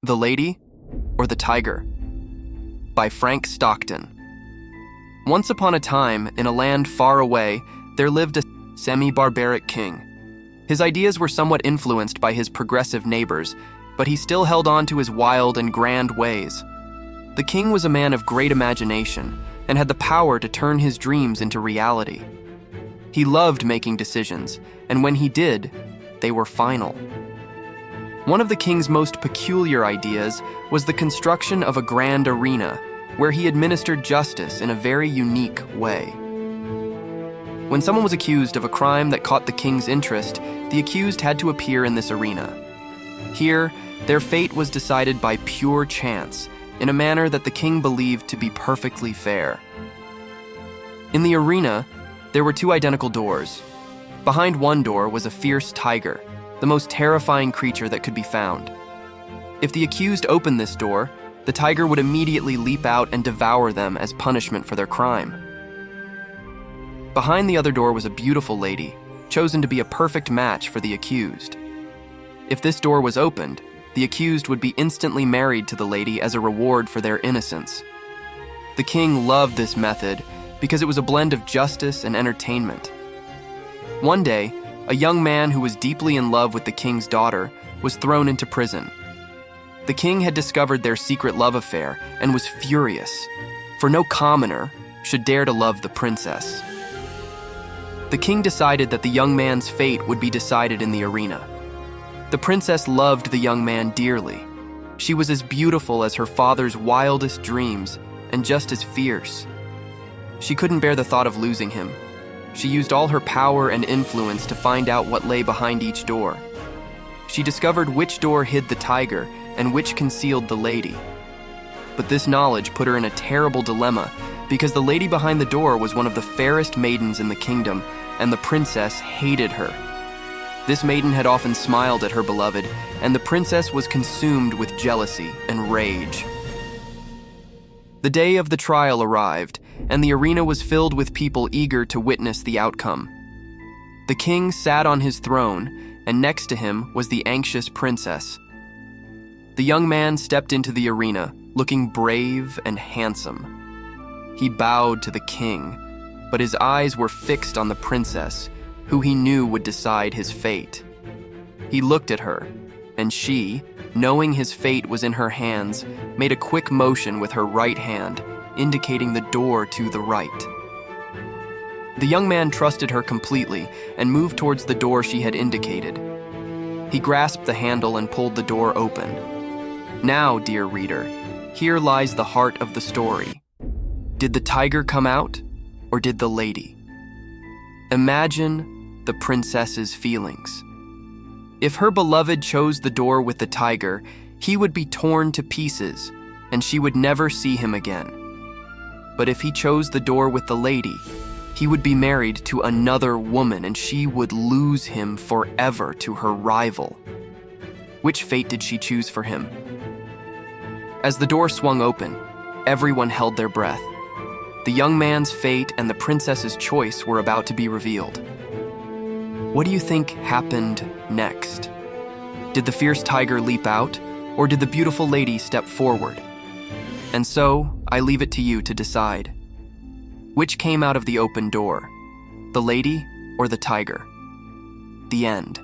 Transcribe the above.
The Lady or the Tiger? By Frank Stockton. Once upon a time, in a land far away, there lived a semi-barbaric king. His ideas were somewhat influenced by his progressive neighbors, but he still held on to his wild and grand ways. The king was a man of great imagination and had the power to turn his dreams into reality. He loved making decisions, and when he did, they were final. One of the king's most peculiar ideas was the construction of a grand arena where he administered justice in a very unique way. When someone was accused of a crime that caught the king's interest, the accused had to appear in this arena. Here, their fate was decided by pure chance, in a manner that the king believed to be perfectly fair. In the arena, there were two identical doors. Behind one door was a fierce tiger, the most terrifying creature that could be found. If the accused opened this door, the tiger would immediately leap out and devour them as punishment for their crime. Behind the other door was a beautiful lady, chosen to be a perfect match for the accused. If this door was opened, the accused would be instantly married to the lady as a reward for their innocence. The king loved this method because it was a blend of justice and entertainment. One day, a young man who was deeply in love with the king's daughter was thrown into prison. The king had discovered their secret love affair and was furious, for no commoner should dare to love the princess. The king decided that the young man's fate would be decided in the arena. The princess loved the young man dearly. She was as beautiful as her father's wildest dreams and just as fierce. She couldn't bear the thought of losing him. She used all her power and influence to find out what lay behind each door. She discovered which door hid the tiger and which concealed the lady. But this knowledge put her in a terrible dilemma because the lady behind the door was one of the fairest maidens in the kingdom, and the princess hated her. This maiden had often smiled at her beloved, and the princess was consumed with jealousy and rage. The day of the trial arrived, and the arena was filled with people eager to witness the outcome. The king sat on his throne, and next to him was the anxious princess. The young man stepped into the arena, looking brave and handsome. He bowed to the king, but his eyes were fixed on the princess, who he knew would decide his fate. He looked at her, and she, knowing his fate was in her hands, made a quick motion with her right hand, indicating the door to the right. The young man trusted her completely and moved towards the door she had indicated. He grasped the handle and pulled the door open. Now, dear reader, here lies the heart of the story. Did the tiger come out, or did the lady? Imagine the princess's feelings. If her beloved chose the door with the tiger, he would be torn to pieces, and she would never see him again. But if he chose the door with the lady, he would be married to another woman, and she would lose him forever to her rival. Which fate did she choose for him? As the door swung open, everyone held their breath. The young man's fate and the princess's choice were about to be revealed. What do you think happened next? Did the fierce tiger leap out, or did the beautiful lady step forward? And so, I leave it to you to decide. Which came out of the open door, the lady or the tiger? The end.